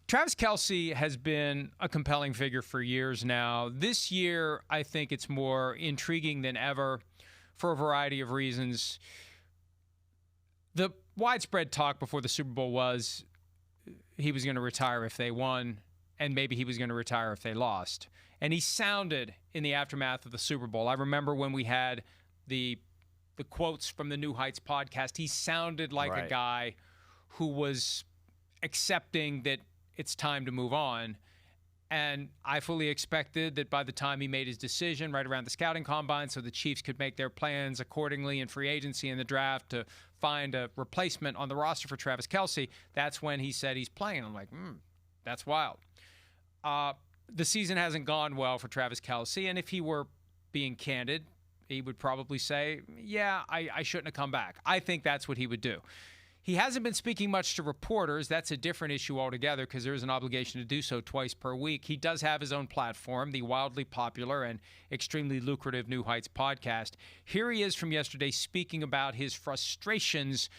Travis Kelce has been a compelling figure for years now. This year, I think it's more intriguing than ever for a variety of reasons. The widespread talk before the Super Bowl was he was going to retire if they won, and maybe he was going to retire if they lost. And he sounded in the aftermath of the Super Bowl. I remember when we had the quotes from the New Heights podcast, he sounded like a guy who was accepting that it's time to move on. And I fully expected that by the time he made his decision right around the scouting combine so the Chiefs could make their plans accordingly in free agency and the draft to find a replacement on the roster for Travis Kelce, that's when he said he's playing. I'm like, that's wild. The season hasn't gone well for Travis Kelce, and if he were being candid, he would probably say, yeah, I shouldn't have come back. I think that's what he would do. He hasn't been speaking much to reporters. That's a different issue altogether because there is an obligation to do so twice per week. He does have his own platform, the wildly popular and extremely lucrative New Heights podcast. Here he is from yesterday speaking about his frustrations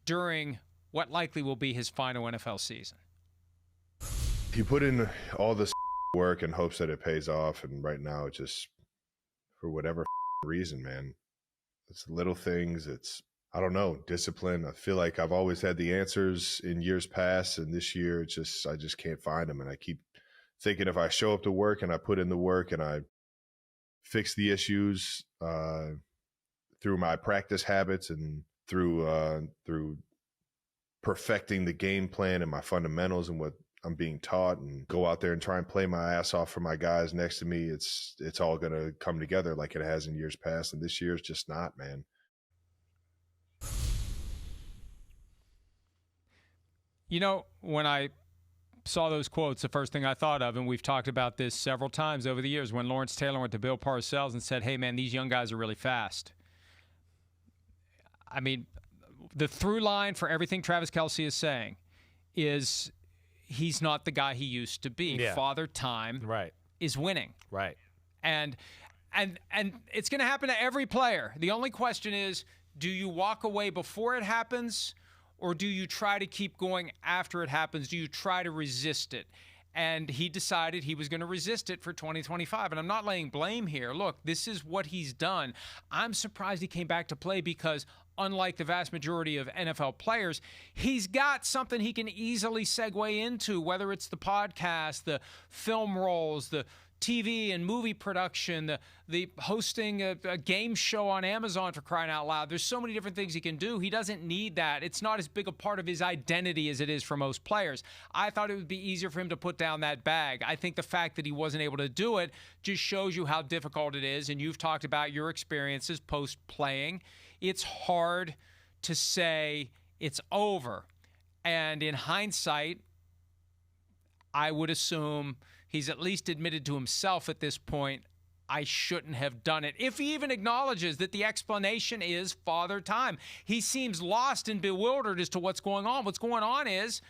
during what likely will be his final NFL season. You put in all this work in hopes that it pays off, and right now it just, for whatever reason, man, it's little things, it's I don't know, discipline. I feel like I've always had the answers in years past, and this year I just can't find them. And I keep thinking if I show up to work and I put in the work and I fix the issues through my practice habits and through perfecting the game plan and my fundamentals and what I'm being taught, and go out there and try and play my ass off for my guys next to me, it's all going to come together like it has in years past. And this year is just not, man. You know, when I saw those quotes, the first thing I thought of, and we've talked about this several times over the years, when Lawrence Taylor went to Bill Parcells and said, hey, man, these young guys are really fast. I mean, the through line for everything Travis Kelce is saying is he's not the guy he used to be. Yeah. Father Time is winning. Right. And it's going to happen to every player. The only question is, do you walk away before it happens, or do you try to keep going after it happens? Do you try to resist it? And he decided he was going to resist it for 2025. And I'm not laying blame here. Look, this is what he's done. I'm surprised he came back to play because, unlike the vast majority of NFL players, he's got something he can easily segue into, whether it's the podcast, the film roles, the TV and movie production, the hosting a game show on Amazon, for crying out loud. There's so many different things he can do. He doesn't need that. It's not as big a part of his identity as it is for most players. I thought it would be easier for him to put down that bag. I think the fact that he wasn't able to do it just shows you how difficult it is, and you've talked about your experiences post-playing. It's hard to say it's over. And in hindsight, I would assume he's at least admitted to himself at this point, I shouldn't have done it. If he even acknowledges that the explanation is Father Time. He seems lost and bewildered as to what's going on. What's going on is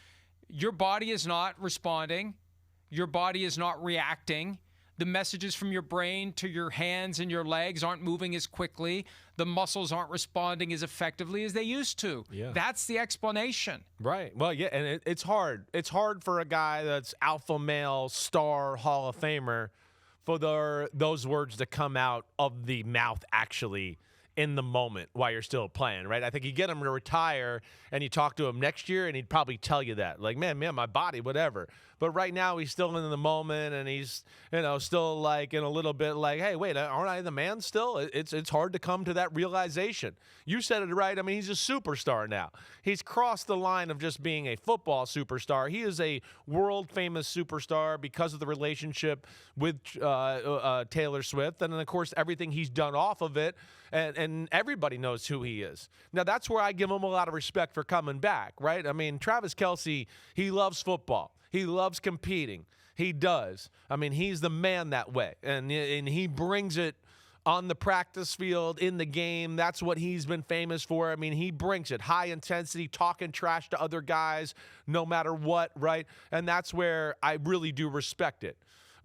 your body is not responding. Your body is not reacting. The messages from your brain to your hands and your legs aren't moving as quickly. The muscles aren't responding as effectively as they used to. Yeah. That's the explanation. Right. Well, yeah, and it's hard. It's hard for a guy that's alpha male, star, Hall of Famer, for those words to come out of the mouth actually in the moment while you're still playing, right? I think you get him to retire and you talk to him next year and he'd probably tell you that. Like, man, my body, whatever. But right now he's still in the moment and he's, still like in a little bit like, hey, wait, aren't I the man still? It's hard to come to that realization. You said it right. I mean, he's a superstar now. He's crossed the line of just being a football superstar. He is a world-famous superstar because of the relationship with Taylor Swift. And then, of course, everything he's done off of it. And everybody knows who he is. Now, that's where I give him a lot of respect for coming back, right? I mean, Travis Kelce, he loves football. He loves competing. He does. I mean, he's the man that way. And he brings it on the practice field, in the game. That's what he's been famous for. I mean, he brings it. High intensity, talking trash to other guys, no matter what, right? And that's where I really do respect it.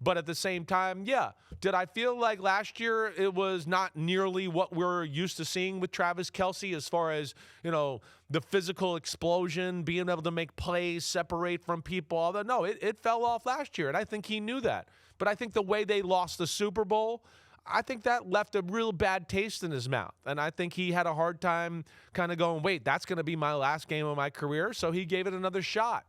But at the same time, yeah, did I feel like last year it was not nearly what we're used to seeing with Travis Kelce as far as, the physical explosion, being able to make plays, separate from people? Although, no, it fell off last year, and I think he knew that. But I think the way they lost the Super Bowl, I think that left a real bad taste in his mouth. And I think he had a hard time kind of going, wait, that's going to be my last game of my career. So he gave it another shot.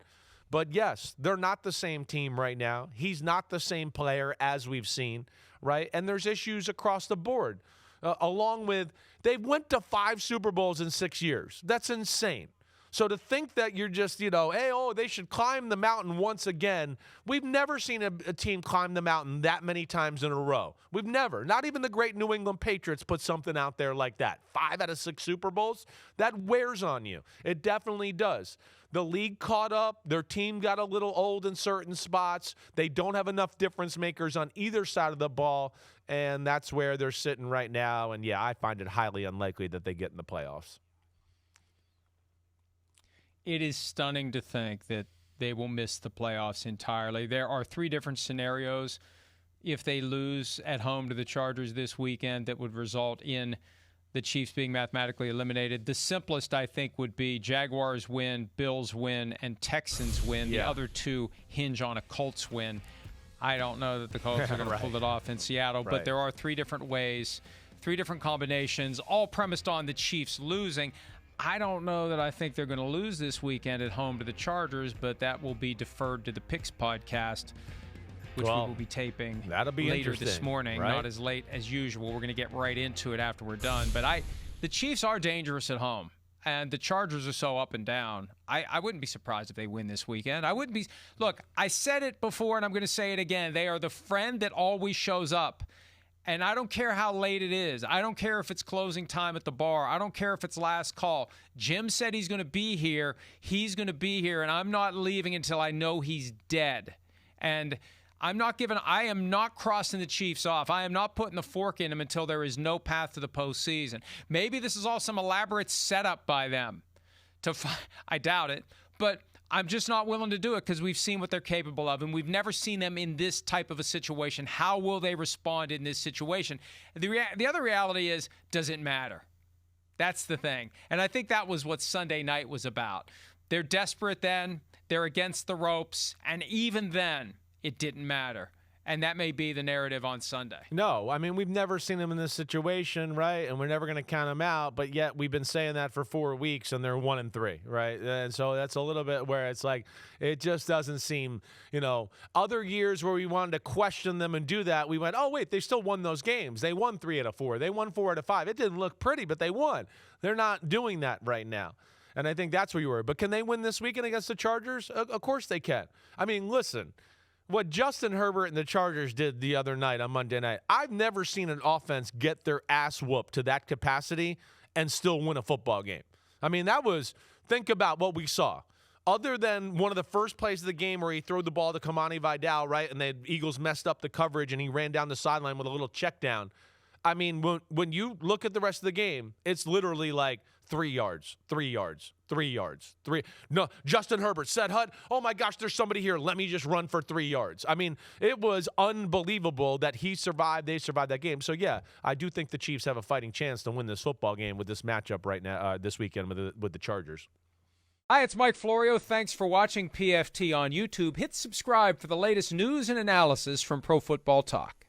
But yes, they're not the same team right now. He's not the same player as we've seen, right? And there's issues across the board. Along with, they went to 5 Super Bowls in 6 years. That's insane. So to think that you're just, they should climb the mountain once again. We've never seen a team climb the mountain that many times in a row. We've never. Not even the great New England Patriots put something out there like that. 5 out of 6 Super Bowls, that wears on you. It definitely does. The league caught up. Their team got a little old in certain spots. They don't have enough difference makers on either side of the ball, and that's where they're sitting right now. And, yeah, I find it highly unlikely that they get in the playoffs. It is stunning to think that they will miss the playoffs entirely. There are 3 different scenarios if they lose at home to the Chargers this weekend that would result in the Chiefs being mathematically eliminated. The simplest, I think, would be Jaguars win, Bills win, and Texans win. Yeah. The other 2 hinge on a Colts win. I don't know that the Colts are going to pull it off in Seattle, but there are 3 different ways, 3 different combinations, all premised on the Chiefs losing. I don't know that I think they're going to lose this weekend at home to the Chargers, but that will be deferred to the Picks podcast, which we will be taping later this morning, right? Not as late as usual. We're going to get right into it after we're done. But the Chiefs are dangerous at home, and the Chargers are so up and down. I wouldn't be surprised if they win this weekend. I wouldn't be. Look, I said it before, and I'm going to say it again. They are the friend that always shows up. And I don't care how late it is. I don't care if it's closing time at the bar. I don't care if it's last call. Jim said he's going to be here. He's going to be here, and I'm not leaving until I know he's dead. And I am not crossing the Chiefs off. I am not putting the fork in them until there is no path to the postseason. Maybe this is all some elaborate setup by them. I doubt it. But I'm just not willing to do it because we've seen what they're capable of, and we've never seen them in this type of a situation. How will they respond in this situation? The other reality is, does it matter? That's the thing. And I think that was what Sunday night was about. They're desperate then. They're against the ropes. And even then, it didn't matter. And that may be the narrative on Sunday. No, I mean, we've never seen them in this situation, right? And we're never going to count them out. But yet we've been saying that for 4 weeks, and they're 1-3, right? And so that's a little bit where it's like, it just doesn't seem, other years where we wanted to question them and do that, we went, oh, wait, they still won those games. They won 3 out of 4. They won 4 out of 5. It didn't look pretty, but they won. They're not doing that right now. And I think that's where you were. But can they win this weekend against the Chargers? Of course they can. I mean, listen. What Justin Herbert and the Chargers did the other night on Monday night, I've never seen an offense get their ass whooped to that capacity and still win a football game. I mean, think about what we saw. Other than one of the first plays of the game where he threw the ball to Kamani Vidal, right, and the Eagles messed up the coverage and he ran down the sideline with a little check down. I mean, when you look at the rest of the game, it's literally like 3 yards, 3 yards, 3 yards, 3. No, Justin Herbert said, Hud, oh my gosh, there's somebody here. Let me just run for 3 yards. I mean, it was unbelievable that he survived. They survived that game. So, yeah, I do think the Chiefs have a fighting chance to win this football game with this matchup right now, this weekend with the Chargers. Hi, it's Mike Florio. Thanks for watching PFT on YouTube. Hit subscribe for the latest news and analysis from Pro Football Talk.